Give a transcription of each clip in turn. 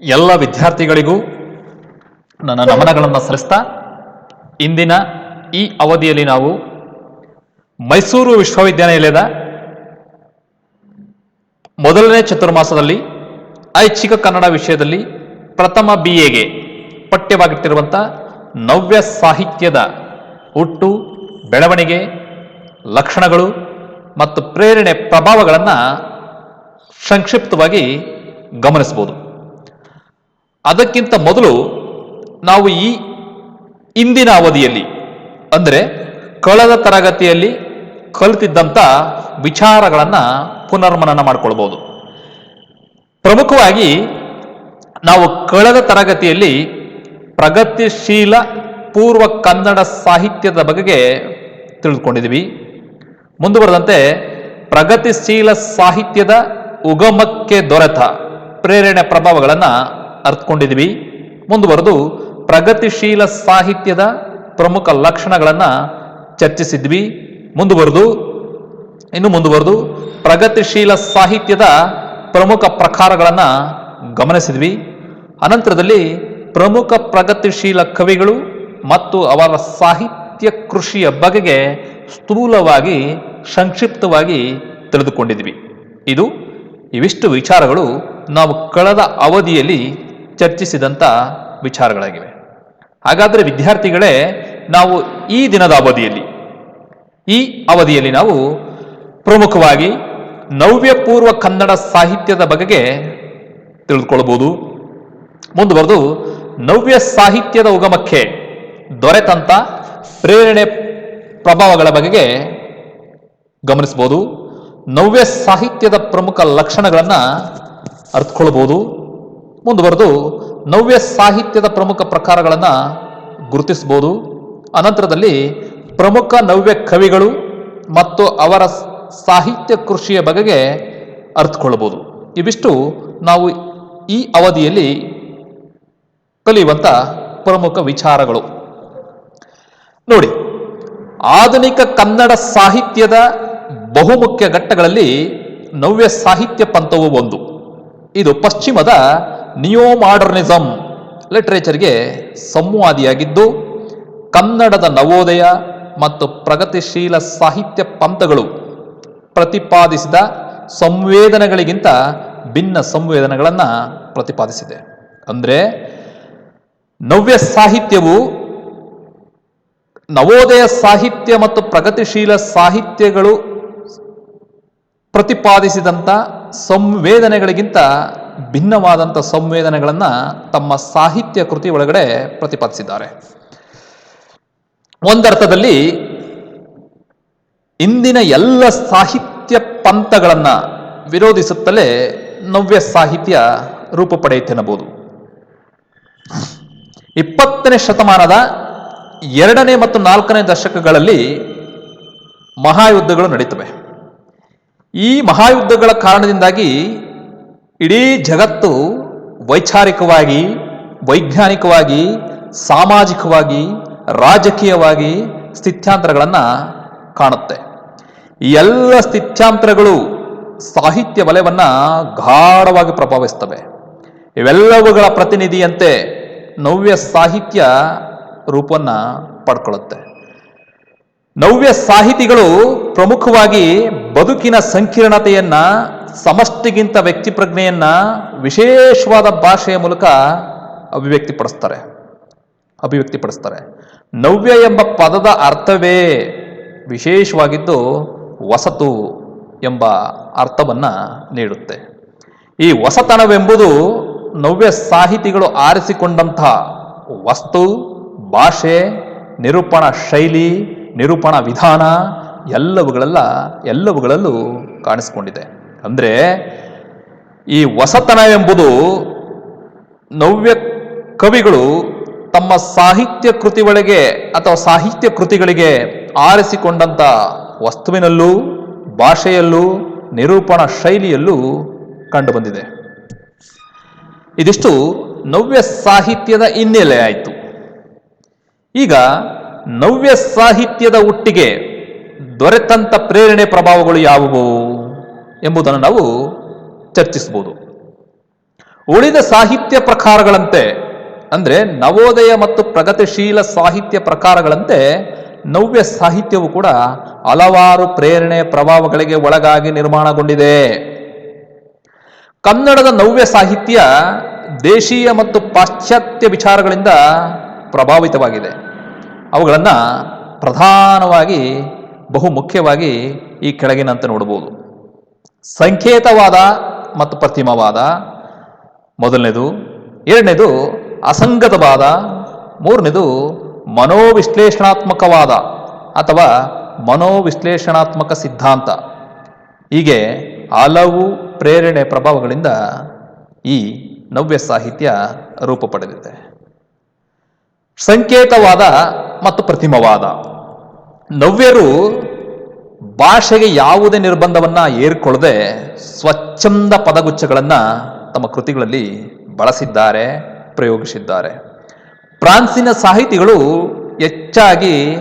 ಎಲ್ಲ ವಿದ್ಯಾರ್ಥಿಗಳಿಗೂ ನನ್ನ ನಮನಗಳನ್ನು ಸಲ್ಲಿಸ್ತಾ ಇಂದಿನ ಈ ಅವಧಿಯಲ್ಲಿ ನಾವು ಮೈಸೂರು ವಿಶ್ವವಿದ್ಯಾನಿಲಯದ ಮೊದಲನೇ ಚತುರ್ಮಾಸದಲ್ಲಿ ಐಚ್ಛಿಕ ಕನ್ನಡ ವಿಷಯದಲ್ಲಿ ಪ್ರಥಮ BAಗೆ ಪಠ್ಯವಾಗಿಟ್ಟಿರುವಂಥ ನವ್ಯ ಸಾಹಿತ್ಯದ ಹುಟ್ಟು, ಬೆಳವಣಿಗೆ, ಲಕ್ಷಣಗಳು ಮತ್ತು ಪ್ರೇರಣೆ ಪ್ರಭಾವಗಳನ್ನು ಸಂಕ್ಷಿಪ್ತವಾಗಿ ಗಮನಿಸಬಹುದು. ಅದಕ್ಕಿಂತ ಮೊದಲು ನಾವು ಈ ಇಂದಿನ ಅವಧಿಯಲ್ಲಿ ಅಂದರೆ ಕಳೆದ ತರಗತಿಯಲ್ಲಿ ಕಲಿತಿದ್ದಂಥ ವಿಚಾರಗಳನ್ನು ಪುನರ್ಮನನ ಮಾಡಿಕೊಳ್ಬಹುದು. ಪ್ರಮುಖವಾಗಿ ನಾವು ಕಳೆದ ತರಗತಿಯಲ್ಲಿ ಪ್ರಗತಿಶೀಲ ಪೂರ್ವ ಕನ್ನಡ ಸಾಹಿತ್ಯದ ಬಗೆಗೆ ತಿಳಿದುಕೊಂಡಿದ್ವಿ. ಮುಂದುವರೆದಂತೆ ಪ್ರಗತಿಶೀಲ ಸಾಹಿತ್ಯದ ಉಗಮಕ್ಕೆ ದೊರೆತ ಪ್ರೇರಣೆ ಪ್ರಭಾವಗಳನ್ನು ಅರ್ಥಕೊಂಡಿದ್ವಿ. ಮುಂದುವರೆದು ಪ್ರಗತಿಶೀಲ ಸಾಹಿತ್ಯದ ಪ್ರಮುಖ ಲಕ್ಷಣಗಳನ್ನು ಚರ್ಚಿಸಿದ್ವಿ. ಮುಂದುವರೆದು ಪ್ರಗತಿಶೀಲ ಸಾಹಿತ್ಯದ ಪ್ರಮುಖ ಪ್ರಕಾರಗಳನ್ನು ಗಮನಿಸಿದ್ವಿ. ಅನಂತರದಲ್ಲಿ ಪ್ರಮುಖ ಪ್ರಗತಿಶೀಲ ಕವಿಗಳು ಮತ್ತು ಅವರ ಸಾಹಿತ್ಯ ಕೃಷಿಯ ಬಗೆಗೆ ಸ್ಥೂಲವಾಗಿ ಸಂಕ್ಷಿಪ್ತವಾಗಿ ತಿಳಿದುಕೊಂಡಿದ್ವಿ. ಇವಿಷ್ಟು ವಿಚಾರಗಳು ನಾವು ಕಳೆದ ಅವಧಿಯಲ್ಲಿ ಚರ್ಚಿಸಿದಂಥ ವಿಚಾರಗಳಾಗಿವೆ. ಹಾಗಾದರೆ ವಿದ್ಯಾರ್ಥಿಗಳೇ, ನಾವು ಈ ದಿನದ ಅವಧಿಯಲ್ಲಿ ನಾವು ಪ್ರಮುಖವಾಗಿ ನವ್ಯ ಪೂರ್ವ ಕನ್ನಡ ಸಾಹಿತ್ಯದ ಬಗೆಗೆ ತಿಳಿದುಕೊಳ್ಳಬಹುದು. ಮುಂದುವರೆದು ನವ್ಯ ಸಾಹಿತ್ಯದ ಉಗಮಕ್ಕೆ ದೊರೆತಂಥ ಪ್ರೇರಣೆ ಪ್ರಭಾವಗಳ ಬಗೆಗೆ ಗಮನಿಸಬಹುದು. ನವ್ಯ ಸಾಹಿತ್ಯದ ಪ್ರಮುಖ ಲಕ್ಷಣಗಳನ್ನು ಅರ್ಥಕೊಳ್ಬಹುದು. ಮುಂದುವರೆದು ನವ್ಯ ಸಾಹಿತ್ಯದ ಪ್ರಮುಖ ಪ್ರಕಾರಗಳನ್ನು ಗುರುತಿಸಬಹುದು. ಅನಂತರದಲ್ಲಿ ಪ್ರಮುಖ ನವ್ಯ ಕವಿಗಳು ಮತ್ತು ಅವರ ಸಾಹಿತ್ಯ ಕೃಷಿಯ ಬಗೆಗೆ ಅರ್ಥಕೊಳ್ಳಬಹುದು. ಇವಿಷ್ಟು ನಾವು ಈ ಅವಧಿಯಲ್ಲಿ ಕಲಿಯುವಂಥ ಪ್ರಮುಖ ವಿಚಾರಗಳು. ನೋಡಿ, ಆಧುನಿಕ ಕನ್ನಡ ಸಾಹಿತ್ಯದ ಬಹುಮುಖ್ಯ ಘಟ್ಟಗಳಲ್ಲಿ ನವ್ಯ ಸಾಹಿತ್ಯ ಪಂಥವು ಒಂದು. ಇದು ಪಶ್ಚಿಮದ ನಿಯೋ ಮಾಡರ್ನಿಸಂ ಲಿಟರೇಚರ್ಗೆ ಸಂವಾದಿಯಾಗಿದ್ದು, ಕನ್ನಡದ ನವೋದಯ ಮತ್ತು ಪ್ರಗತಿಶೀಲ ಸಾಹಿತ್ಯ ಪಂಥಗಳು ಪ್ರತಿಪಾದಿಸಿದ ಸಂವೇದನೆಗಳಿಗಿಂತ ಭಿನ್ನ ಸಂವೇದನೆಗಳನ್ನು ಪ್ರತಿಪಾದಿಸಿದೆ. ಅಂದರೆ ನವ್ಯ ಸಾಹಿತ್ಯವು ನವೋದಯ ಸಾಹಿತ್ಯ ಮತ್ತು ಪ್ರಗತಿಶೀಲ ಸಾಹಿತ್ಯಗಳು ಪ್ರತಿಪಾದಿಸಿದಂಥ ಸಂವೇದನೆಗಳಿಗಿಂತ ಭಿನ್ನವಾದಂಥ ಸಂವೇದನೆಗಳನ್ನು ತಮ್ಮ ಸಾಹಿತ್ಯ ಕೃತಿ ಒಳಗಡೆ ಪ್ರತಿಪಾದಿಸಿದ್ದಾರೆ. ಒಂದರ್ಥದಲ್ಲಿ ಇಂದಿನ ಎಲ್ಲ ಸಾಹಿತ್ಯ ಪಂಥಗಳನ್ನು ವಿರೋಧಿಸುತ್ತಲೇ ನವ್ಯ ಸಾಹಿತ್ಯ ರೂಪ ಪಡೆಯುತ್ತೆನ್ನಬಹುದು. 20ನೇ ಶತಮಾನದ 2ನೇ ಮತ್ತು 4ನೇ ದಶಕಗಳಲ್ಲಿ ಮಹಾಯುದ್ಧಗಳು ನಡೀತವೆ. ಈ ಮಹಾಯುದ್ಧಗಳ ಕಾರಣದಿಂದಾಗಿ ಇಡೀ ಜಗತ್ತು ವೈಚಾರಿಕವಾಗಿ, ವೈಜ್ಞಾನಿಕವಾಗಿ, ಸಾಮಾಜಿಕವಾಗಿ, ರಾಜಕೀಯವಾಗಿ ಸ್ಥಿತ್ಯಾಂತರಗಳನ್ನು ಕಾಣುತ್ತೆ. ಈ ಎಲ್ಲ ಸ್ಥಿತ್ಯಾಂತರಗಳು ಸಾಹಿತ್ಯ ವಲಯವನ್ನು ಗಾಢವಾಗಿ ಪ್ರಭಾವಿಸ್ತವೆ. ಇವೆಲ್ಲವುಗಳ ಪ್ರತಿನಿಧಿಯಂತೆ ನವ್ಯ ಸಾಹಿತ್ಯ ರೂಪವನ್ನು ಪಡ್ಕೊಳ್ಳುತ್ತೆ. ನವ್ಯ ಸಾಹಿತಿಗಳು ಪ್ರಮುಖವಾಗಿ ಬದುಕಿನ ಸಂಕೀರ್ಣತೆಯನ್ನ, ಸಮಷ್ಟಿಗಿಂತ ವ್ಯಕ್ತಿ ಪ್ರಜ್ಞೆಯನ್ನ ವಿಶೇಷವಾದ ಭಾಷೆಯ ಮೂಲಕ ಅಭಿವ್ಯಕ್ತಿಪಡಿಸ್ತಾರೆ. ನವ್ಯ ಎಂಬ ಪದದ ಅರ್ಥವೇ ವಿಶೇಷವಾಗಿದ್ದು ಹೊಸತು ಎಂಬ ಅರ್ಥವನ್ನು ನೀಡುತ್ತೆ. ಈ ಹೊಸತನವೆಂಬುದು ನವ್ಯ ಸಾಹಿತಿಗಳು ಆರಿಸಿಕೊಂಡಂತಹ ವಸ್ತು, ಭಾಷೆ, ನಿರೂಪಣಾ ಶೈಲಿ, ನಿರೂಪಣಾ ವಿಧಾನ ಎಲ್ಲವುಗಳಲ್ಲೂ ಕಾಣಿಸಿಕೊಂಡಿದೆ. ಅಂದರೆ ಈ ಹೊಸತನವೆಂಬುದು ನವ್ಯ ಕವಿಗಳು ತಮ್ಮ ಸಾಹಿತ್ಯ ಕೃತಿ ಒಳಗೆ ಅಥವಾ ಸಾಹಿತ್ಯ ಕೃತಿಗಳಿಗೆ ಆರಿಸಿಕೊಂಡಂಥ ವಸ್ತುವಿನಲ್ಲೂ, ಭಾಷೆಯಲ್ಲೂ, ನಿರೂಪಣಾ ಶೈಲಿಯಲ್ಲೂ ಕಂಡುಬಂದಿದೆ. ಇದಿಷ್ಟು ನವ್ಯ ಸಾಹಿತ್ಯದ ಹಿನ್ನೆಲೆ ಆಯಿತು. ಈಗ ನವ್ಯ ಸಾಹಿತ್ಯದ ಹುಟ್ಟಿಗೆ ದೊರೆತಂಥ ಪ್ರೇರಣೆ ಪ್ರಭಾವಗಳು ಯಾವುವು ಎಂಬುದನ್ನು ನಾವು ಚರ್ಚಿಸಬಹುದು. ಉಳಿದ ಸಾಹಿತ್ಯ ಪ್ರಕಾರಗಳಂತೆ ಅಂದರೆ ನವೋದಯ ಮತ್ತು ಪ್ರಗತಿಶೀಲ ಸಾಹಿತ್ಯ ಪ್ರಕಾರಗಳಂತೆ ನವ್ಯ ಸಾಹಿತ್ಯವು ಕೂಡ ಹಲವಾರು ಪ್ರೇರಣೆ ಪ್ರಭಾವಗಳಿಗೆ ಒಳಗಾಗಿ ನಿರ್ಮಾಣಗೊಂಡಿದೆ. ಕನ್ನಡದ ನವ್ಯ ಸಾಹಿತ್ಯ ದೇಶೀಯ ಮತ್ತು ಪಾಶ್ಚಾತ್ಯ ವಿಚಾರಗಳಿಂದ ಪ್ರಭಾವಿತವಾಗಿದೆ. ಅವುಗಳನ್ನು ಪ್ರಧಾನವಾಗಿ ಬಹುಮುಖ್ಯವಾಗಿ ಈ ಕೆಳಗಿನಂತೆ ನೋಡಬಹುದು. ಸಂಕೇತವಾದ ಮತ್ತು ಪ್ರತಿಮವಾದ ಮೊದಲನೇದು, ಎರಡನೇದು ಅಸಂಗತವಾದ, ಮೂರನೇದು ಮನೋವಿಶ್ಲೇಷಣಾತ್ಮಕವಾದ ಅಥವಾ ಮನೋವಿಶ್ಲೇಷಣಾತ್ಮಕ ಸಿದ್ಧಾಂತ. ಹೀಗೆ ಹಲವು ಪ್ರೇರಣೆ ಪ್ರಭಾವಗಳಿಂದ ಈ ನವ್ಯ ಸಾಹಿತ್ಯ ರೂಪ ಪಡೆದಿದೆ. ಸಂಕೇತವಾದ ಮತ್ತು ಪ್ರತಿಮವಾದ. ನವ್ಯರು ಭಾಷೆಗೆ ಯಾವುದೇ ನಿರ್ಬಂಧವನ್ನ ಏರ್ಕೊಳ್ಳದೆ ಸ್ವಚ್ಛಂದ ಪದಗುಚ್ಛಗಳನ್ನು ತಮ್ಮ ಕೃತಿಗಳಲ್ಲಿ ಬಳಸಿದ್ದಾರೆ, ಪ್ರಯೋಗಿಸಿದ್ದಾರೆ. ಫ್ರಾನ್ಸಿನ ಸಾಹಿತಿಗಳು ಹೆಚ್ಚಾಗಿ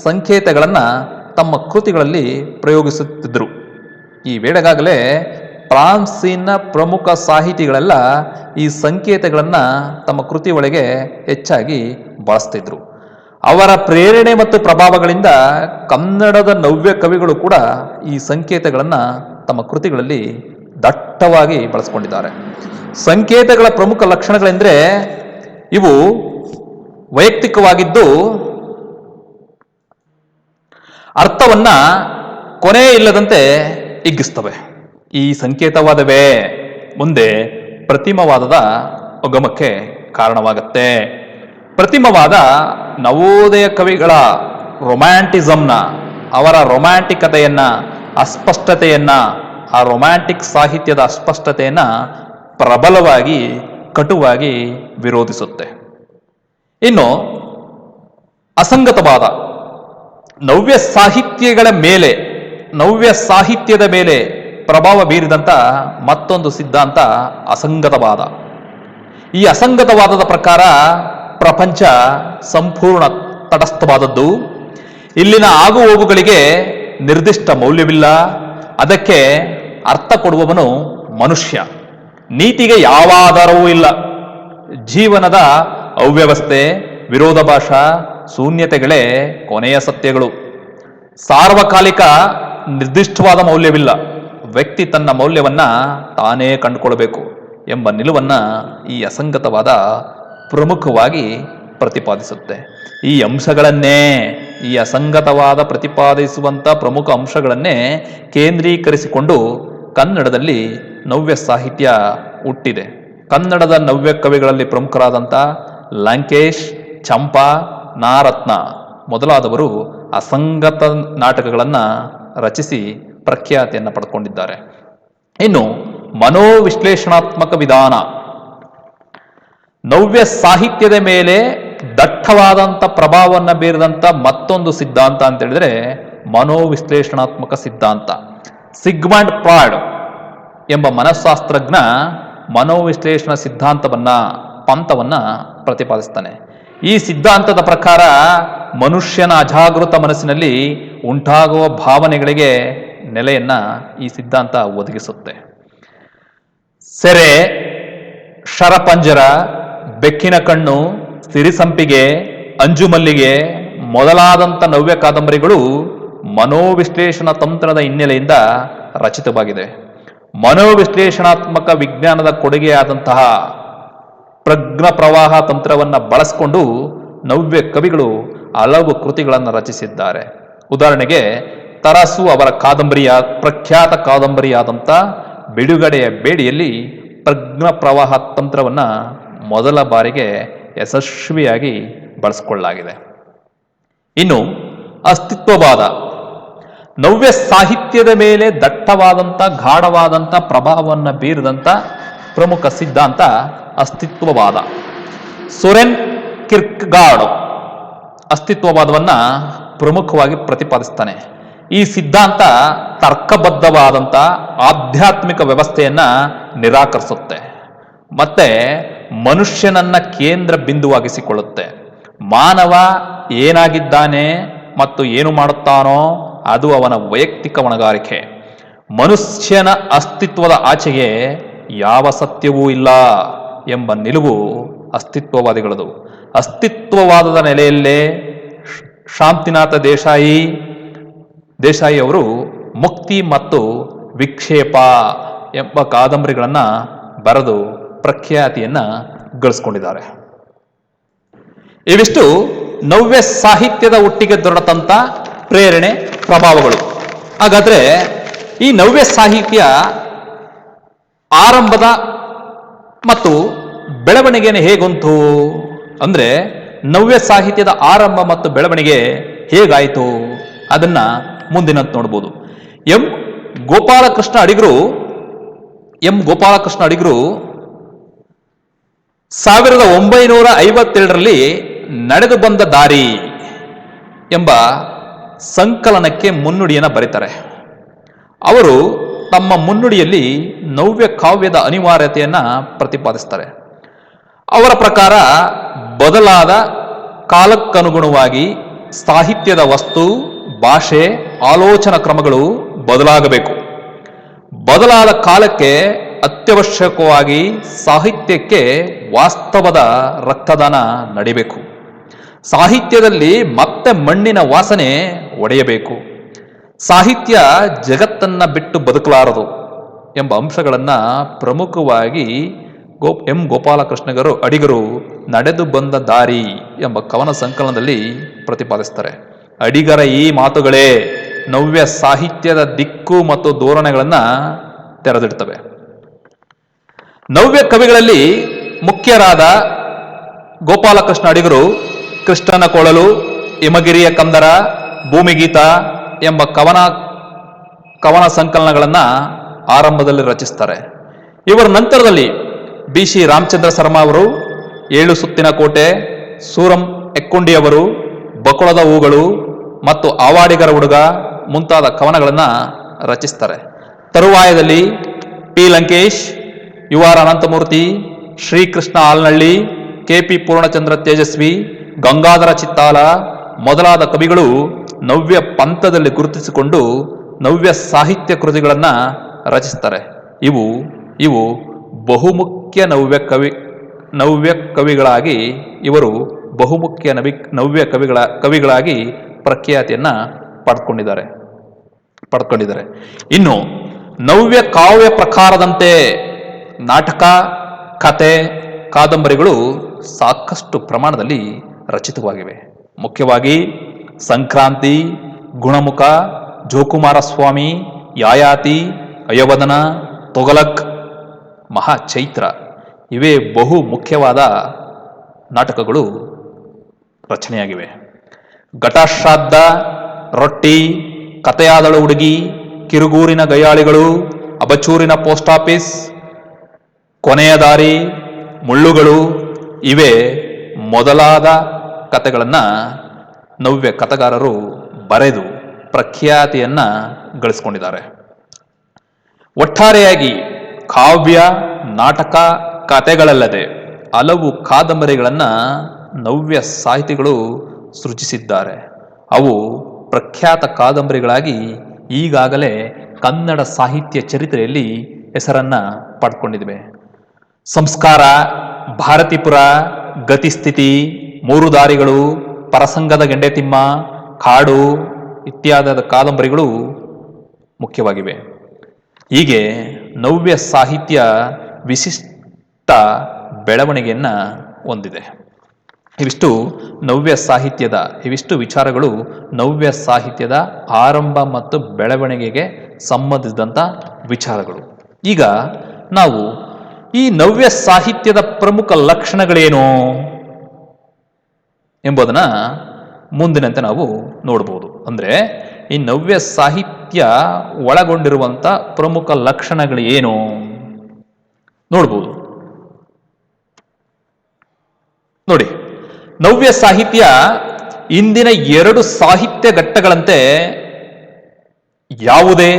ಸಂಕೇತಗಳನ್ನು ತಮ್ಮ ಕೃತಿಗಳಲ್ಲಿ ಪ್ರಯೋಗಿಸುತ್ತಿದ್ದರು. ಈ ವೇಳೆಗಾಗಲೇ ಫ್ರಾನ್ಸಿನ ಪ್ರಮುಖ ಸಾಹಿತಿಗಳೆಲ್ಲ ಈ ಸಂಕೇತಗಳನ್ನು ತಮ್ಮ ಕೃತಿ ಒಳಗೆ ಹೆಚ್ಚಾಗಿ ಬಳಸ್ತಿದ್ರು. ಅವರ ಪ್ರೇರಣೆ ಮತ್ತು ಪ್ರಭಾವಗಳಿಂದ ಕನ್ನಡದ ನವ್ಯ ಕವಿಗಳು ಕೂಡ ಈ ಸಂಕೇತಗಳನ್ನು ತಮ್ಮ ಕೃತಿಗಳಲ್ಲಿ ದಟ್ಟವಾಗಿ ಬಳಸ್ಕೊಂಡಿದ್ದಾರೆ. ಸಂಕೇತಗಳ ಪ್ರಮುಖ ಲಕ್ಷಣಗಳೆಂದರೆ ಇವು ವೈಯಕ್ತಿಕವಾಗಿದ್ದು ಅರ್ಥವನ್ನ ಕೊನೆ ಇಲ್ಲದಂತೆ ಹಿಗ್ಗಿಸ್ತವೆ. ಈ ಸಂಕೇತವಾದವೇ ಮುಂದೆ ಪ್ರತಿಮವಾದದ ಉಗಮಕ್ಕೆ ಕಾರಣವಾಗುತ್ತೆ. ಪ್ರತಿಮವಾದ ನವೋದಯ ಕವಿಗಳ ರೊಮ್ಯಾಂಟಿಸಮ್ನ, ಅವರ ರೊಮ್ಯಾಂಟಿಕತೆಯನ್ನ, ಅಸ್ಪಷ್ಟತೆಯನ್ನ, ಆ ರೊಮ್ಯಾಂಟಿಕ್ ಸಾಹಿತ್ಯದ ಅಸ್ಪಷ್ಟತೆಯನ್ನ ಪ್ರಬಲವಾಗಿ ಕಟುವಾಗಿ ವಿರೋಧಿಸುತ್ತೆ. ಇನ್ನು ಅಸಂಗತವಾದ, ನವ್ಯ ಸಾಹಿತ್ಯದ ಮೇಲೆ ಪ್ರಭಾವ ಬೀರಿದಂಥ ಮತ್ತೊಂದು ಸಿದ್ಧಾಂತ ಅಸಂಗತವಾದ. ಈ ಅಸಂಗತವಾದದ ಪ್ರಕಾರ ಪ್ರಪಂಚ ಸಂಪೂರ್ಣ ತಟಸ್ಥವಾದದ್ದು, ಇಲ್ಲಿನ ಆಗುಹೋಗುಗಳಿಗೆ ನಿರ್ದಿಷ್ಟ ಮೌಲ್ಯವಿಲ್ಲ, ಅದಕ್ಕೆ ಅರ್ಥ ಕೊಡುವವನು ಮನುಷ್ಯ, ನೀತಿಗೆ ಯಾವ ಆಧಾರವೂ ಇಲ್ಲ, ಜೀವನದ ಅವ್ಯವಸ್ಥೆ, ವಿರೋಧಾಭಾಸ, ಶೂನ್ಯತೆಗಳೇ ಕೊನೆಯ ಸತ್ಯಗಳು, ಸಾರ್ವಕಾಲಿಕ ನಿರ್ದಿಷ್ಟವಾದ ಮೌಲ್ಯವಿಲ್ಲ, ವ್ಯಕ್ತಿ ತನ್ನ ಮೌಲ್ಯವನ್ನ ತಾನೇ ಕಂಡುಕೊಳ್ಬೇಕು ಎಂಬ ನಿಲುವನ್ನ ಈ ಅಸಂಗತವಾದ ಪ್ರಮುಖವಾಗಿ ಪ್ರತಿಪಾದಿಸುತ್ತೆ. ಈ ಅಸಂಗತವಾದ ಪ್ರತಿಪಾದಿಸುವಂಥ ಪ್ರಮುಖ ಅಂಶಗಳನ್ನೇ ಕೇಂದ್ರೀಕರಿಸಿಕೊಂಡು ಕನ್ನಡದಲ್ಲಿ ನವ್ಯ ಸಾಹಿತ್ಯ ಹುಟ್ಟಿದೆ. ಕನ್ನಡದ ನವ್ಯ ಕವಿಗಳಲ್ಲಿ ಪ್ರಮುಖರಾದಂಥ ಲಂಕೇಶ್, ಚಂಪಾ, ನಾರತ್ನ ಮೊದಲಾದವರು ಅಸಂಗತ ನಾಟಕಗಳನ್ನು ರಚಿಸಿ ಪ್ರಖ್ಯಾತಿಯನ್ನು ಪಡ್ಕೊಂಡಿದ್ದಾರೆ. ಇನ್ನು ಮನೋವಿಶ್ಲೇಷಣಾತ್ಮಕ ವಿಧಾನ. ನವ್ಯ ಸಾಹಿತ್ಯದ ಮೇಲೆ ದಟ್ಟವಾದಂಥ ಪ್ರಭಾವವನ್ನು ಬೀರಿದಂಥ ಮತ್ತೊಂದು ಸಿದ್ಧಾಂತ ಅಂತ ಹೇಳಿದ್ರೆ ಮನೋವಿಶ್ಲೇಷಣಾತ್ಮಕ ಸಿದ್ಧಾಂತ. ಸಿಗ್ಮಂಡ್ ಫ್ರಾಯ್ಡ್ ಎಂಬ ಮನಃಶಾಸ್ತ್ರಜ್ಞ ಮನೋವಿಶ್ಲೇಷಣಾ ಪಂಥವನ್ನ ಪ್ರತಿಪಾದಿಸ್ತಾನೆ. ಈ ಸಿದ್ಧಾಂತದ ಪ್ರಕಾರ ಮನುಷ್ಯನ ಅಜಾಗೃತ ಮನಸ್ಸಿನಲ್ಲಿ ಉಂಟಾಗುವ ಭಾವನೆಗಳಿಗೆ ನೆಲೆಯನ್ನ ಈ ಸಿದ್ಧಾಂತ ಒದಗಿಸುತ್ತೆ. ಸೆರೆ, ಶರಪಂಜರ, ಬೆಕ್ಕಿನ ಕಣ್ಣು, ಸಿರಿಸಂಪಿಗೆ, ಅಂಜುಮಲ್ಲಿಗೆ ಮೊದಲಾದಂಥ ನವ್ಯ ಕಾದಂಬರಿಗಳು ಮನೋವಿಶ್ಲೇಷಣಾ ತಂತ್ರದ ಹಿನ್ನೆಲೆಯಿಂದ ರಚಿತವಾಗಿದೆ. ಮನೋವಿಶ್ಲೇಷಣಾತ್ಮಕ ವಿಜ್ಞಾನದ ಕೊಡುಗೆಯಾದಂತಹ ಪ್ರಜ್ಞಾ ಪ್ರವಾಹ ತಂತ್ರವನ್ನು ಬಳಸಿಕೊಂಡು ನವ್ಯ ಕವಿಗಳು ಹಲವು ಕೃತಿಗಳನ್ನು ರಚಿಸಿದ್ದಾರೆ. ಉದಾಹರಣೆಗೆ ತರಾಸು ಅವರ ಪ್ರಖ್ಯಾತ ಕಾದಂಬರಿಯಾದಂಥ ಬಿಡುಗಡೆಯ ಬೇಡಿಯಲ್ಲಿ ಪ್ರಜ್ಞಾ ಪ್ರವಾಹ ತಂತ್ರವನ್ನು ಮೊದಲ ಬಾರಿಗೆ ಯಶಸ್ವಿಯಾಗಿ ಬಳಸಿಕೊಳ್ಳಲಾಗಿದೆ. ಇನ್ನು ಅಸ್ತಿತ್ವವಾದ. ನವ್ಯ ಸಾಹಿತ್ಯದ ಮೇಲೆ ದಟ್ಟವಾದಂಥ ಗಾಢವಾದಂಥ ಪ್ರಭಾವವನ್ನು ಬೀರಿದಂಥ ಪ್ರಮುಖ ಸಿದ್ಧಾಂತ ಅಸ್ತಿತ್ವವಾದ. ಸೊರೆನ್ ಕಿರ್ಕ್ಗಾರ್ಡ್ ಅಸ್ತಿತ್ವವಾದವನ್ನು ಪ್ರಮುಖವಾಗಿ ಪ್ರತಿಪಾದಿಸ್ತಾನೆ. ಈ ಸಿದ್ಧಾಂತ ತರ್ಕಬದ್ಧವಾದಂಥ ಆಧ್ಯಾತ್ಮಿಕ ವ್ಯವಸ್ಥೆಯನ್ನ ನಿರಾಕರಿಸುತ್ತೆ ಮತ್ತೆ ಮನುಷ್ಯನನ್ನ ಕೇಂದ್ರ ಬಿಂದುವಾಗಿಸಿಕೊಳ್ಳುತ್ತೆ. ಮಾನವ ಏನಾಗಿದ್ದಾನೆ ಮತ್ತು ಏನು ಮಾಡುತ್ತಾನೋ ಅದು ಅವನ ವೈಯಕ್ತಿಕ ಹೊಣೆಗಾರಿಕೆ. ಮನುಷ್ಯನ ಅಸ್ತಿತ್ವದ ಆಚೆಗೆ ಯಾವ ಸತ್ಯವೂ ಇಲ್ಲ ಎಂಬ ನಿಲುವು ಅಸ್ತಿತ್ವವಾದಿಗಳದು. ಅಸ್ತಿತ್ವವಾದದ ನೆಲೆಯಲ್ಲೇ ಶಾಂತಿನಾಥ ದೇಸಾಯಿ ಅವರು ಮುಕ್ತಿ ಮತ್ತು ವಿಕ್ಷೇಪ ಎಂಬ ಕಾದಂಬರಿಗಳನ್ನು ಬರೆದು ಪ್ರಖ್ಯಾತಿಯನ್ನು ಗಳಿಸ್ಕೊಂಡಿದ್ದಾರೆ. ಇವಿಷ್ಟು ನವ್ಯ ಸಾಹಿತ್ಯದ ಹುಟ್ಟಿಗೆ ದೊರಕಂತ ಪ್ರೇರಣೆ, ಪ್ರಭಾವಗಳು. ಹಾಗಾದ್ರೆ ಈ ನವ್ಯ ಸಾಹಿತ್ಯ ಆರಂಭದ ಮತ್ತು ಬೆಳವಣಿಗೆಯನ್ನು ಹೇಗುಂಟು ಅಂದ್ರೆ, ನವ್ಯ ಸಾಹಿತ್ಯದ ಆರಂಭ ಮತ್ತು ಬೆಳವಣಿಗೆ ಹೇಗಾಯಿತು ಅದನ್ನ ಮುಂದಿನಂತ ನೋಡ್ಬೋದು. ಎಂ ಗೋಪಾಲಕೃಷ್ಣ ಅಡಿಗರು 1957ರಲ್ಲಿ ನಡೆದು ಬಂದ ದಾರಿ ಎಂಬ ಸಂಕಲನಕ್ಕೆ ಮುನ್ನುಡಿಯನ್ನು ಬರೀತಾರೆ. ಅವರು ತಮ್ಮ ಮುನ್ನುಡಿಯಲ್ಲಿ ನವ್ಯ ಕಾವ್ಯದ ಅನಿವಾರ್ಯತೆಯನ್ನು ಪ್ರತಿಪಾದಿಸ್ತಾರೆ. ಅವರ ಪ್ರಕಾರ ಬದಲಾದ ಕಾಲಕ್ಕನುಗುಣವಾಗಿ ಸಾಹಿತ್ಯದ ವಸ್ತು, ಭಾಷೆ, ಆಲೋಚನಾ ಕ್ರಮಗಳು ಬದಲಾಗಬೇಕು. ಬದಲಾದ ಕಾಲಕ್ಕೆ ಅತ್ಯವಶ್ಯಕವಾಗಿ ಸಾಹಿತ್ಯಕ್ಕೆ ವಾಸ್ತವದ ರಕ್ತದಾನ ನಡಿಬೇಕು. ಸಾಹಿತ್ಯದಲ್ಲಿ ಮತ್ತೆ ಮಣ್ಣಿನ ವಾಸನೆ ಒಡೆಯಬೇಕು. ಸಾಹಿತ್ಯ ಜಗತ್ತನ್ನ ಬಿಟ್ಟು ಬದುಕಲಾರದು ಎಂಬ ಅಂಶಗಳನ್ನು ಪ್ರಮುಖವಾಗಿ ಎಂ ಗೋಪಾಲಕೃಷ್ಣ ಅಡಿಗರು ನಡೆದು ಬಂದ ದಾರಿ ಎಂಬ ಕವನ ಸಂಕಲನದಲ್ಲಿ ಪ್ರತಿಪಾದಿಸ್ತಾರೆ. ಅಡಿಗರ ಈ ಮಾತುಗಳೇ ನವ್ಯ ಸಾಹಿತ್ಯದ ದಿಕ್ಕು ಮತ್ತು ಧೋರಣೆಗಳನ್ನು ತೆರೆದಿಡ್ತವೆ. ನವ್ಯ ಕವಿಗಳಲ್ಲಿ ಮುಖ್ಯರಾದ ಗೋಪಾಲಕೃಷ್ಣ ಅಡಿಗರು ಕೃಷ್ಣನ ಕೊಳಲು, ಹಿಮಗಿರಿಯ ಕಂದರ, ಭೂಮಿಗೀತ ಎಂಬ ಕವನ ಸಂಕಲನಗಳನ್ನು ಆರಂಭದಲ್ಲಿ ರಚಿಸ್ತಾರೆ. ಇವರ ನಂತರದಲ್ಲಿ BC ರಾಮಚಂದ್ರ ಶರ್ಮ ಅವರು 7 ಸುತ್ತಿನ ಕೋಟೆ, ಸೂರಂ ಎಕ್ಕುಂಡಿಯವರು ಬಕುಳದ ಹೂಗಳು ಮತ್ತು ಆವಾಡಿಗರ ಹುಡುಗ ಮುಂತಾದ ಕವನಗಳನ್ನು ರಚಿಸ್ತಾರೆ. ತರುವಾಯದಲ್ಲಿ P. Lankesh, UR Ananthamurthy, Shrikrishna ಆಲ್ನಳ್ಳಿ, KP Purnachandra Tejasvi, Gangadhara Chittala ಮೊದಲಾದ ಕವಿಗಳು ನವ್ಯ ಪಂಥದಲ್ಲಿ ಗುರುತಿಸಿಕೊಂಡು ನವ್ಯ ಸಾಹಿತ್ಯ ಕೃತಿಗಳನ್ನು ರಚಿಸ್ತಾರೆ. ಇವು ಬಹುಮುಖ್ಯ ನವ್ಯ ಕವಿಗಳಾಗಿ ಇವರು ಬಹುಮುಖ್ಯ ನವ್ಯ ಕವಿಗಳಾಗಿ ಪ್ರಖ್ಯಾತಿಯನ್ನು ಪಡ್ಕೊಂಡಿದ್ದಾರೆ. ಇನ್ನು ನವ್ಯ ಕಾವ್ಯ ಪ್ರಕಾರದಂತೆ ನಾಟಕ, ಕತೆ, ಕಾದಂಬರಿಗಳು ಸಾಕಷ್ಟು ಪ್ರಮಾಣದಲ್ಲಿ ರಚಿತವಾಗಿವೆ. ಮುಖ್ಯವಾಗಿ ಸಂಕ್ರಾಂತಿ, ಗುಣಮುಖ, ಜೋಕುಮಾರಸ್ವಾಮಿ, ಯಾಯಾತಿ, ಅಯವದನ, ತೊಗಲಕ್, ಮಹಾಚೈತ್ರ ಇವೇ ಬಹು ಮುಖ್ಯವಾದ ನಾಟಕಗಳು ರಚನೆಯಾಗಿವೆ. ಘಟಶ್ರಾದ್ದ, ರೊಟ್ಟಿ, ಕಥೆಯಾದಳು ಹುಡುಗಿ, ಕಿರುಗೂರಿನ ಗಯ್ಯಾಳಿಗಳು, ಅಬಚೂರಿನ ಪೋಸ್ಟ್ ಆಫೀಸ್, ಕೊನೆಯ ದಾರಿ, ಮುಳ್ಳುಗಳು ಇವೇ ಮೊದಲಾದ ಕಥೆಗಳನ್ನು ನವ್ಯ ಕಥೆಗಾರರು ಬರೆದು ಪ್ರಖ್ಯಾತಿಯನ್ನು ಗಳಿಸಿಕೊಂಡಿದ್ದಾರೆ. ಒಟ್ಟಾರೆಯಾಗಿ ಕಾವ್ಯ, ನಾಟಕ, ಕಥೆಗಳಲ್ಲದೆ ಹಲವು ಕಾದಂಬರಿಗಳನ್ನು ನವ್ಯ ಸಾಹಿತಿಗಳು ಸೃಜಿಸಿದ್ದಾರೆ. ಅವು ಪ್ರಖ್ಯಾತ ಕಾದಂಬರಿಗಳಾಗಿ ಈಗಾಗಲೇ ಕನ್ನಡ ಸಾಹಿತ್ಯ ಚರಿತ್ರೆಯಲ್ಲಿ ಹೆಸರನ್ನು ಪಡ್ಕೊಂಡಿವೆ. ಸಂಸ್ಕಾರ, ಭಾರತೀಪುರ, ಗತಿಸ್ಥಿತಿ, ಮೂರು ದಾರಿಗಳು, ಪರಸಂಗದ ಗೆಂಡೆತಿಮ್ಮ, ಕಾಡು ಇತ್ಯಾದಿ ಕಾದಂಬರಿಗಳು ಮುಖ್ಯವಾಗಿವೆ. ಹೀಗೆ ನವ್ಯ ಸಾಹಿತ್ಯ ವಿಶಿಷ್ಟ ಬೆಳವಣಿಗೆಯನ್ನು ಹೊಂದಿದೆ. ಇವಿಷ್ಟು ವಿಚಾರಗಳು ನವ್ಯ ಸಾಹಿತ್ಯದ ಆರಂಭ ಮತ್ತು ಬೆಳವಣಿಗೆಗೆ ಸಂಬಂಧಿಸಿದಂಥ ವಿಚಾರಗಳು. ಈಗ ನಾವು ಈ ನವ್ಯ ಸಾಹಿತ್ಯದ ಪ್ರಮುಖ ಲಕ್ಷಣಗಳೇನು ಎಂಬುದನ್ನು ಮುಂದಿನಂತೆ ನಾವು ನೋಡ್ಬೋದು. ಅಂದರೆ ಈ ನವ್ಯ ಸಾಹಿತ್ಯ ಒಳಗೊಂಡಿರುವಂಥ ಪ್ರಮುಖ ಲಕ್ಷಣಗಳು ಏನು ನೋಡ್ಬೋದು. ನೋಡಿ, ನವ್ಯ ಸಾಹಿತ್ಯ ಇಂದಿನ 2 ಸಾಹಿತ್ಯ ಘಟ್ಟಗಳಂತೆ ಯಾವುದೇ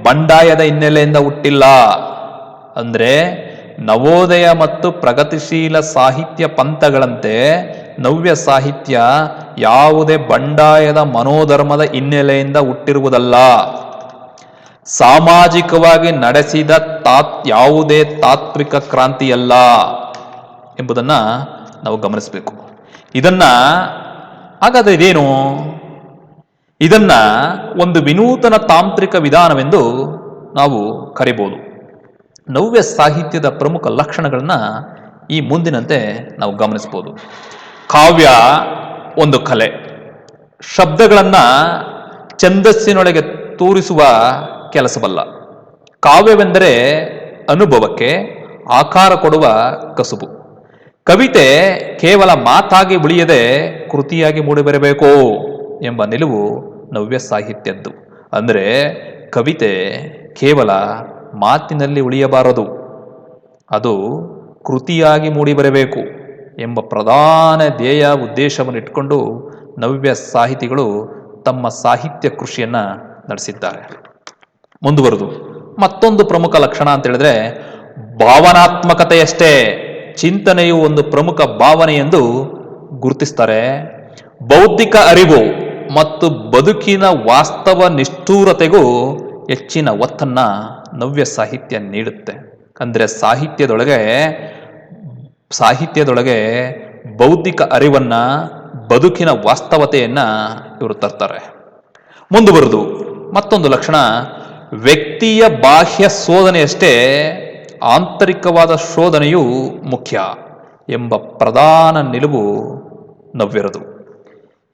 ಬಂಡಾಯದ ಹಿನ್ನೆಲೆಯಿಂದ ಹುಟ್ಟಿಲ್ಲ. ಅಂದ್ರೆ ನವೋದಯ ಮತ್ತು ಪ್ರಗತಿಶೀಲ ಸಾಹಿತ್ಯ ಪಂಥಗಳಂತೆ ನವ್ಯ ಸಾಹಿತ್ಯ ಯಾವುದೇ ಬಂಡಾಯದ ಮನೋಧರ್ಮದ ಹಿನ್ನೆಲೆಯಿಂದ ಹುಟ್ಟಿರುವುದಲ್ಲ. ಸಾಮಾಜಿಕವಾಗಿ ನಡೆಸಿದ ಯಾವುದೇ ತಾತ್ವಿಕ ಕ್ರಾಂತಿಯಲ್ಲ ಎಂಬುದನ್ನು ನಾವು ಗಮನಿಸಬೇಕು. ಹಾಗಾದ್ರೆ ಇದೇನು? ಇದನ್ನ ಒಂದು ವಿನೂತನ ತಾಂತ್ರಿಕ ವಿಧಾನವೆಂದು ನಾವು ಕರಿಬಹುದು. ನವ್ಯ ಸಾಹಿತ್ಯದ ಪ್ರಮುಖ ಲಕ್ಷಣಗಳನ್ನ ಈ ಮುಂದಿನಂತೆ ನಾವು ಗಮನಿಸಬಹುದು. ಕಾವ್ಯ ಒಂದು ಕಲೆ. ಶಬ್ದಗಳನ್ನ ಛಂದಸ್ಸಿನೊಳಗೆ ತೂರಿಸುವ ಕೆಲಸವಲ್ಲ. ಕಾವ್ಯವೆಂದರೆ ಅನುಭವಕ್ಕೆ ಆಕಾರ ಕೊಡುವ ಕಸುಬು. ಕವಿತೆ ಕೇವಲ ಮಾತಾಗಿ ಉಳಿಯದೆ ಕೃತಿಯಾಗಿ ಮೂಡಿಬರಬೇಕು ಎಂಬ ನಿಲುವು ನವ್ಯ ಸಾಹಿತ್ಯದ್ದು. ಅಂದರೆ ಕವಿತೆ ಕೇವಲ ಮಾತಿನಲ್ಲಿ ಉಳಿಯಬಾರದು, ಅದು ಕೃತಿಯಾಗಿ ಮೂಡಿಬರಬೇಕು ಎಂಬ ಪ್ರಧಾನ ಧ್ಯೇಯ ಉದ್ದೇಶವನ್ನು ಇಟ್ಕೊಂಡು ನವ್ಯ ಸಾಹಿತಿಗಳು ತಮ್ಮ ಸಾಹಿತ್ಯ ಕೃಷಿಯನ್ನು ನಡೆಸಿದ್ದಾರೆ. ಮುಂದುವರೆದು ಮತ್ತೊಂದು ಪ್ರಮುಖ ಲಕ್ಷಣ ಅಂತ ಹೇಳಿದ್ರೆ ಭಾವನಾತ್ಮಕತೆಯಷ್ಟೇ. ಚಿಂತನೆಯು ಒಂದು ಪ್ರಮುಖ ಭಾವನೆ ಎಂದು ಗುರುತಿಸ್ತಾರೆ. ಬೌದ್ಧಿಕ ಅರಿವು ಮತ್ತು ಬದುಕಿನ ವಾಸ್ತವ ನಿಷ್ಠೂರತೆಗೂ ಹೆಚ್ಚಿನ ಒತ್ತನ್ನ ನವ್ಯ ಸಾಹಿತ್ಯ ನೀಡುತ್ತೆ. ಅಂದರೆ ಸಾಹಿತ್ಯದೊಳಗೆ ಬೌದ್ಧಿಕ ಅರಿವನ್ನ, ಬದುಕಿನ ವಾಸ್ತವತೆಯನ್ನ ಇವರು ತರ್ತಾರೆ. ಮುಂದುವರೆದು ಮತ್ತೊಂದು ಲಕ್ಷಣ, ವ್ಯಕ್ತಿಯ ಬಾಹ್ಯ ಶೋಧನೆಯಷ್ಟೇ ಆಂತರಿಕವಾದ ಶೋಧನೆಯು ಮುಖ್ಯ ಎಂಬ ಪ್ರಧಾನ ನಿಲುವು ನವ್ಯರದು.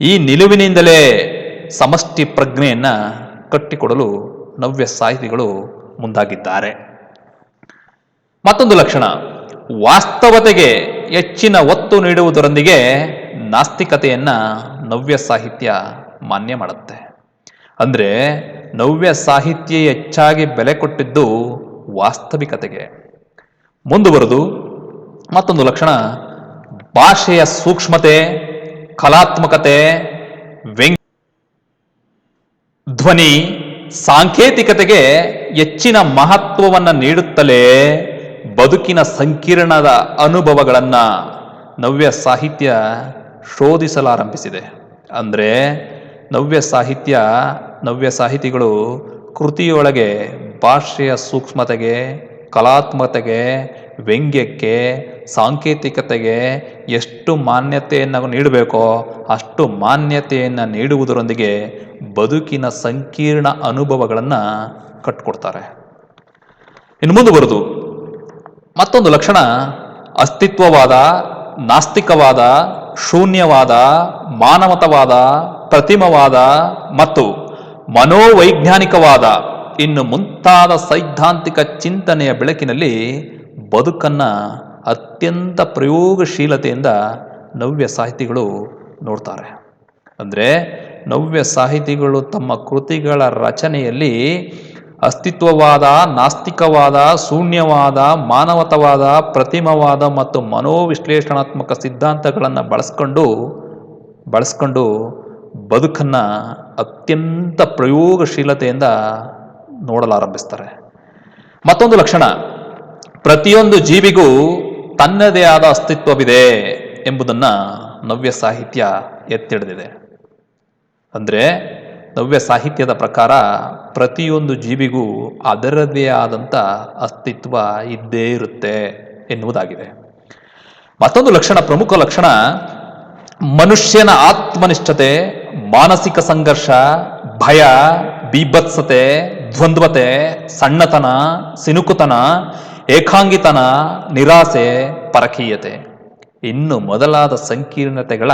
ಈ ನಿಲುವಿನಿಂದಲೇ ಸಮಷ್ಟಿ ಪ್ರಜ್ಞೆಯನ್ನ ಕಟ್ಟಿಕೊಡಲು ನವ್ಯ ಸಾಹಿತಿಗಳು ಮುಂದಾಗಿದ್ದಾರೆ. ಮತ್ತೊಂದು ಲಕ್ಷಣ, ವಾಸ್ತವತೆಗೆ ಹೆಚ್ಚಿನ ಒತ್ತು ನೀಡುವುದರೊಂದಿಗೆ ನಾಸ್ತಿಕತೆಯನ್ನ ನವ್ಯ ಸಾಹಿತ್ಯ ಮಾನ್ಯ ಮಾಡುತ್ತೆ. ಅಂದ್ರೆ ನವ್ಯ ಸಾಹಿತ್ಯ ಹೆಚ್ಚಾಗಿ ಬೆಲೆ ಕೊಟ್ಟಿದ್ದು ವಾಸ್ತವಿಕತೆಗೆ. ಮುಂದುವರೆದು ಮತ್ತೊಂದು ಲಕ್ಷಣ, ಭಾಷೆಯ ಸೂಕ್ಷ್ಮತೆ, ಕಲಾತ್ಮಕತೆ, ಧ್ವನಿ, ಸಾಂಕೇತಿಕತೆಗೆ ಹೆಚ್ಚಿನ ಮಹತ್ವವನ್ನು ನೀಡುತ್ತಲೇ ಬದುಕಿನ ಸಂಕೀರ್ಣದ ಅನುಭವಗಳನ್ನ ನವ್ಯ ಸಾಹಿತ್ಯ ಶೋಧಿಸಲಾರಂಭಿಸಿದೆ. ಅಂದರೆ ನವ್ಯ ಸಾಹಿತಿಗಳು ಕೃತಿಯೊಳಗೆ ಭಾಷೆಯ ಸೂಕ್ಷ್ಮತೆಗೆ, ಕಲಾತ್ಮಕತೆಗೆ, ವ್ಯಂಗ್ಯಕ್ಕೆ, ಸಾಂಕೇತಿಕತೆಗೆ ಎಷ್ಟು ಮಾನ್ಯತೆಯನ್ನು ನೀಡಬೇಕೋ ಅಷ್ಟು ಮಾನ್ಯತೆಯನ್ನು ನೀಡುವುದರೊಂದಿಗೆ ಬದುಕಿನ ಸಂಕೀರ್ಣ ಅನುಭವಗಳನ್ನು ಕಟ್ಟಿಕೊಡ್ತಾರೆ. ಇನ್ನು ಮುಂದುವರೆದು ಮತ್ತೊಂದು ಲಕ್ಷಣ, ಅಸ್ತಿತ್ವವಾದ, ನಾಸ್ತಿಕವಾದ, ಶೂನ್ಯವಾದ, ಮಾನವತವಾದ, ಪ್ರತಿಮವಾದ ಮತ್ತು ಮನೋವೈಜ್ಞಾನಿಕವಾದ ಇನ್ನು ಮುಂತಾದ ಸೈದ್ಧಾಂತಿಕ ಚಿಂತನೆಯ ಬೆಳಕಿನಲ್ಲಿ ಬದುಕನ್ನ ಅತ್ಯಂತ ಪ್ರಯೋಗಶೀಲತೆಯಿಂದ ನವ್ಯ ಸಾಹಿತಿಗಳು ನೋಡ್ತಾರೆ. ಅಂದರೆ ನವ್ಯ ಸಾಹಿತಿಗಳು ತಮ್ಮ ಕೃತಿಗಳ ರಚನೆಯಲ್ಲಿ ಅಸ್ತಿತ್ವವಾದ, ನಾಸ್ತಿಕವಾದ, ಶೂನ್ಯವಾದ, ಮಾನವತವಾದ, ಪ್ರತಿಮವಾದ ಮತ್ತು ಮನೋವಿಶ್ಲೇಷಣಾತ್ಮಕ ಸಿದ್ಧಾಂತಗಳನ್ನು ಬಳಸ್ಕೊಂಡು ಬದುಕನ್ನು ಅತ್ಯಂತ ಪ್ರಯೋಗಶೀಲತೆಯಿಂದ ನೋಡಲಾರಂಭಿಸ್ತಾರೆ. ಮತ್ತೊಂದು ಲಕ್ಷಣ, ಪ್ರತಿಯೊಂದು ಜೀವಿಗೂ ತನ್ನದೇ ಆದ ಅಸ್ತಿತ್ವವಿದೆ ಎಂಬುದನ್ನು ನವ್ಯ ಸಾಹಿತ್ಯ ಎತ್ತಿಡಿದಿದೆ. ಅಂದರೆ ನವ್ಯ ಸಾಹಿತ್ಯದ ಪ್ರಕಾರ ಪ್ರತಿಯೊಂದು ಜೀವಿಗೂ ಅದರದೇ ಆದಂಥ ಅಸ್ತಿತ್ವ ಇದ್ದೇ ಇರುತ್ತೆ ಎನ್ನುವುದಾಗಿದೆ. ಮತ್ತೊಂದು ಲಕ್ಷಣ, ಪ್ರಮುಖ ಲಕ್ಷಣ, ಮನುಷ್ಯನ ಆತ್ಮನಿಷ್ಠತೆ, ಮಾನಸಿಕ ಸಂಘರ್ಷ, ಭಯ, ಬೀಭತ್ಸತೆ, ದ್ವಂದ್ವತೆ, ಸಣ್ಣತನ, ಸಿನುಕುತನ, ಏಕಾಂಗಿತನ, ನಿರಾಸೆ, ಪರಕೀಯತೆ ಇನ್ನು ಮೊದಲಾದ ಸಂಕೀರ್ಣತೆಗಳ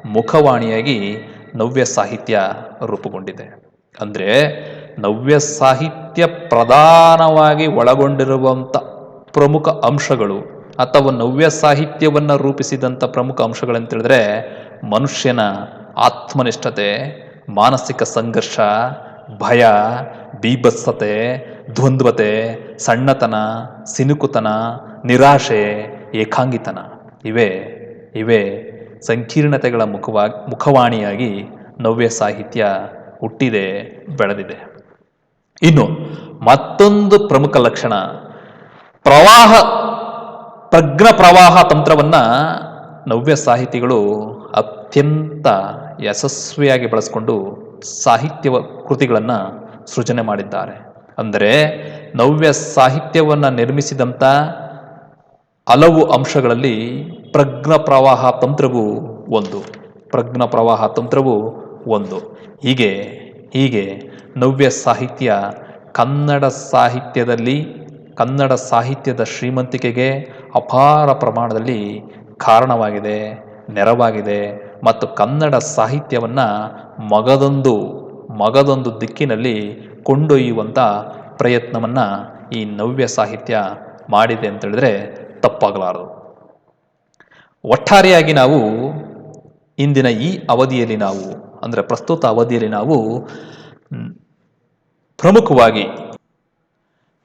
ಮುಖವಾಣಿಯಾಗಿ ನವ್ಯ ಸಾಹಿತ್ಯ ರೂಪುಗೊಂಡಿದೆ. ಅಂದರೆ ನವ್ಯ ಸಾಹಿತ್ಯ ಪ್ರಧಾನವಾಗಿ ಒಳಗೊಂಡಿರುವಂಥ ಪ್ರಮುಖ ಅಂಶಗಳು ಅಥವಾ ನವ್ಯ ಸಾಹಿತ್ಯವನ್ನು ರೂಪಿಸಿದಂಥ ಪ್ರಮುಖ ಅಂಶಗಳಂತ ಹೇಳಿದ್ರೆ ಮನುಷ್ಯನ ಆತ್ಮನಿಷ್ಠತೆ, ಮಾನಸಿಕ ಸಂಘರ್ಷ, ಭಯ, ಬೀಭತ್ಸತೆ, ದ್ವಂದ್ವತೆ, ಸಣ್ಣತನ, ಸಿನುಕುತನ, ನಿರಾಶೆ, ಏಕಾಂಗಿತನ ಇವೇ ಸಂಕೀರ್ಣತೆಗಳ ಮುಖವಾಣಿಯಾಗಿ ನವ್ಯ ಸಾಹಿತ್ಯ ಹುಟ್ಟಿದೆ, ಬೆಳೆದಿದೆ. ಇನ್ನು ಮತ್ತೊಂದು ಪ್ರಮುಖ ಲಕ್ಷಣ, ಪ್ರಜ್ಞಾ ತಂತ್ರವನ್ನ ನವ್ಯ ಸಾಹಿತಿಗಳು ಅತ್ಯಂತ ಯಶಸ್ವಿಯಾಗಿ ಬಳಸಿಕೊಂಡು ಸಾಹಿತ್ಯ ಕೃತಿಗಳನ್ನು ಸೃಜನೆ ಮಾಡಿದ್ದಾರೆ. ಅಂದರೆ ನವ್ಯ ಸಾಹಿತ್ಯವನ್ನು ನಿರ್ಮಿಸಿದಂಥ ಹಲವು ಅಂಶಗಳಲ್ಲಿ ಪ್ರಜ್ಞ ಪ್ರವಾಹ ತಂತ್ರವು ಒಂದು. ಪ್ರಜ್ಞ ಪ್ರವಾಹ ತಂತ್ರವು ಒಂದು. ಹೀಗೆ ಹೀಗೆ ನವ್ಯ ಸಾಹಿತ್ಯ ಕನ್ನಡ ಸಾಹಿತ್ಯದಲ್ಲಿ ಕನ್ನಡ ಸಾಹಿತ್ಯದ ಶ್ರೀಮಂತಿಕೆಗೆ ಅಪಾರ ಪ್ರಮಾಣದಲ್ಲಿ ಕಾರಣವಾಗಿದೆ, ನೆರವಾಗಿದೆ ಮತ್ತು ಕನ್ನಡ ಸಾಹಿತ್ಯವನ್ನು ಮಗದೊಂದು ದಿಕ್ಕಿನಲ್ಲಿ ಕೊಂಡೊಯ್ಯುವಂಥ ಪ್ರಯತ್ನವನ್ನು ಈ ನವ್ಯ ಸಾಹಿತ್ಯ ಮಾಡಿದೆ ಅಂತೇಳಿದ್ರೆ ತಪ್ಪಾಗಲಾರದು. ಒಟ್ಟಾರೆಯಾಗಿ ನಾವು ಇಂದಿನ ಈ ಅವಧಿಯಲ್ಲಿ ಅಂದರೆ ಪ್ರಸ್ತುತ ಅವಧಿಯಲ್ಲಿ ನಾವು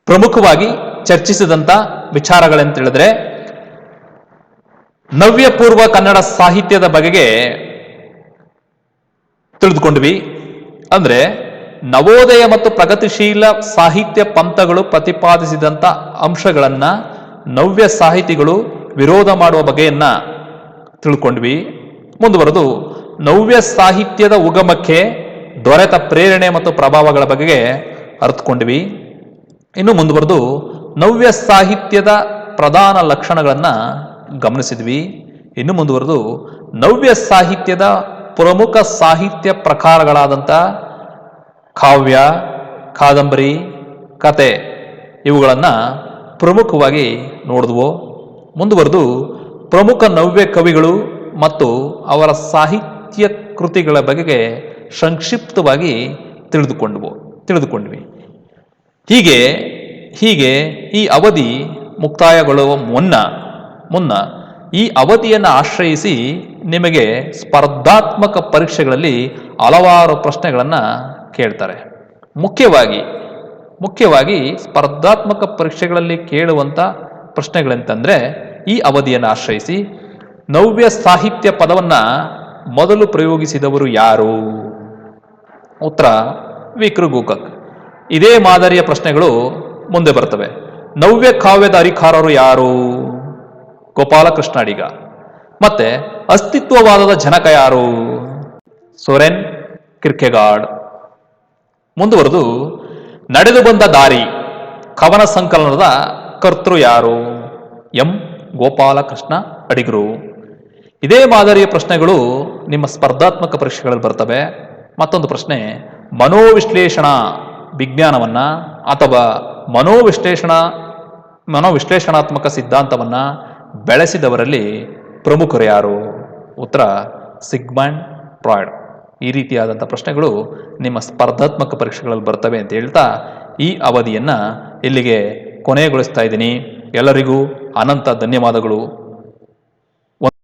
ಪ್ರಮುಖವಾಗಿ ಚರ್ಚಿಸಿದಂಥ ವಿಚಾರಗಳಂತ ಹೇಳಿದ್ರೆ ನವ್ಯ ಪೂರ್ವ ಕನ್ನಡ ಸಾಹಿತ್ಯದ ಬಗೆಗೆ ತಿಳಿದುಕೊಂಡ್ವಿ. ಅಂದ್ರೆ ನವೋದಯ ಮತ್ತು ಪ್ರಗತಿಶೀಲ ಸಾಹಿತ್ಯ ಪಂಥಗಳು ಪ್ರತಿಪಾದಿಸಿದಂಥ ಅಂಶಗಳನ್ನ ನವ್ಯ ಸಾಹಿತಿಗಳು ವಿರೋಧ ಮಾಡುವ ಬಗೆಯನ್ನ ತಿಳ್ಕೊಂಡ್ವಿ. ಮುಂದುವರೆದು ನವ್ಯ ಸಾಹಿತ್ಯದ ಉಗಮಕ್ಕೆ ದೊರೆತ ಪ್ರೇರಣೆ ಮತ್ತು ಪ್ರಭಾವಗಳ ಬಗೆಗೆ ಅರ್ಥಕೊಂಡ್ವಿ. ಇನ್ನು ಮುಂದುವರೆದು ನವ್ಯ ಸಾಹಿತ್ಯದ ಪ್ರಧಾನ ಲಕ್ಷಣಗಳನ್ನು ಗಮನಿಸಿದ್ವಿ. ಇನ್ನು ಮುಂದುವರೆದು ನವ್ಯ ಸಾಹಿತ್ಯದ ಪ್ರಮುಖ ಸಾಹಿತ್ಯ ಪ್ರಕಾರಗಳಾದಂಥ ಕಾವ್ಯ, ಕಾದಂಬರಿ, ಕತೆ ಇವುಗಳನ್ನು ಪ್ರಮುಖವಾಗಿ ನೋಡಿದ್ವು. ಮುಂದುವರೆದು ಪ್ರಮುಖ ನವ್ಯ ಕವಿಗಳು ಮತ್ತು ಅವರ ಸಾಹಿತ್ಯ ಕೃತಿಗಳ ಬಗೆಗೆ ಸಂಕ್ಷಿಪ್ತವಾಗಿ ತಿಳಿದುಕೊಂಡ್ವಿ. ಹೀಗೆ ಈ ಅವಧಿ ಮುಕ್ತಾಯಗೊಳ್ಳುವ ಮುನ್ನ ಈ ಅವಧಿಯನ್ನು ಆಶ್ರಯಿಸಿ ನಿಮಗೆ ಸ್ಪರ್ಧಾತ್ಮಕ ಪರೀಕ್ಷೆಗಳಲ್ಲಿ ಹಲವಾರು ಪ್ರಶ್ನೆಗಳನ್ನು ಕೇಳ್ತಾರೆ. ಮುಖ್ಯವಾಗಿ ಸ್ಪರ್ಧಾತ್ಮಕ ಪರೀಕ್ಷೆಗಳಲ್ಲಿ ಕೇಳುವಂಥ ಪ್ರಶ್ನೆಗಳೆಂತಂದರೆ ಈ ಅವಧಿಯನ್ನು ಆಶ್ರಯಿಸಿ ನವ್ಯ ಸಾಹಿತ್ಯ ಪದವನ್ನು ಮೊದಲು ಪ್ರಯೋಗಿಸಿದವರು ಯಾರು? ಉತ್ತರ ವಿ.ಕೃ.ಗೋಕಾಕ್. ಇದೇ ಮಾದರಿಯ ಪ್ರಶ್ನೆಗಳು ಮುಂದೆ ಬರ್ತವೆ. ನವ್ಯ ಕಾವ್ಯದ ಹರಿಕಾರರು ಯಾರು? ಗೋಪಾಲಕೃಷ್ಣ ಅಡಿಗ. ಮತ್ತೆ ಅಸ್ತಿತ್ವವಾದದ ಜನಕ ಯಾರು? ಸೋರೆನ್ ಕಿರ್ಕೆಗಾಡ್. ಮುಂದುವರೆದು ನಡೆದು ಬಂದ ದಾರಿ ಕವನ ಸಂಕಲನದ ಕರ್ತೃ ಯಾರು? ಎಂ ಗೋಪಾಲಕೃಷ್ಣ ಅಡಿಗರು. ಇದೇ ಮಾದರಿಯ ಪ್ರಶ್ನೆಗಳು ನಿಮ್ಮ ಸ್ಪರ್ಧಾತ್ಮಕ ಪರೀಕ್ಷೆಗಳಲ್ಲಿ ಬರ್ತವೆ. ಮತ್ತೊಂದು ಪ್ರಶ್ನೆ, ಮನೋವಿಶ್ಲೇಷಣಾ ವಿಜ್ಞಾನವನ್ನ ಅಥವಾ ಮನೋವಿಶ್ಲೇಷಣಾತ್ಮಕ ಸಿದ್ಧಾಂತವನ್ನ ಬೆಳೆಸಿದವರಲ್ಲಿ ಪ್ರಮುಖರು ಯಾರು? ಉತ್ತರ ಸಿಗ್ಮಂಡ್ ಫ್ರಾಯ್ಡ್. ಈ ರೀತಿಯಾದಂಥ ಪ್ರಶ್ನೆಗಳು ನಿಮ್ಮ ಸ್ಪರ್ಧಾತ್ಮಕ ಪರೀಕ್ಷೆಗಳಲ್ಲಿ ಬರ್ತವೆ ಅಂತ ಹೇಳ್ತಾ ಈ ಅವಧಿಯನ್ನು ಇಲ್ಲಿಗೆ ಕೊನೆಗೊಳಿಸ್ತಾ ಇದ್ದೀನಿ. ಎಲ್ಲರಿಗೂ ಅನಂತ ಧನ್ಯವಾದಗಳು.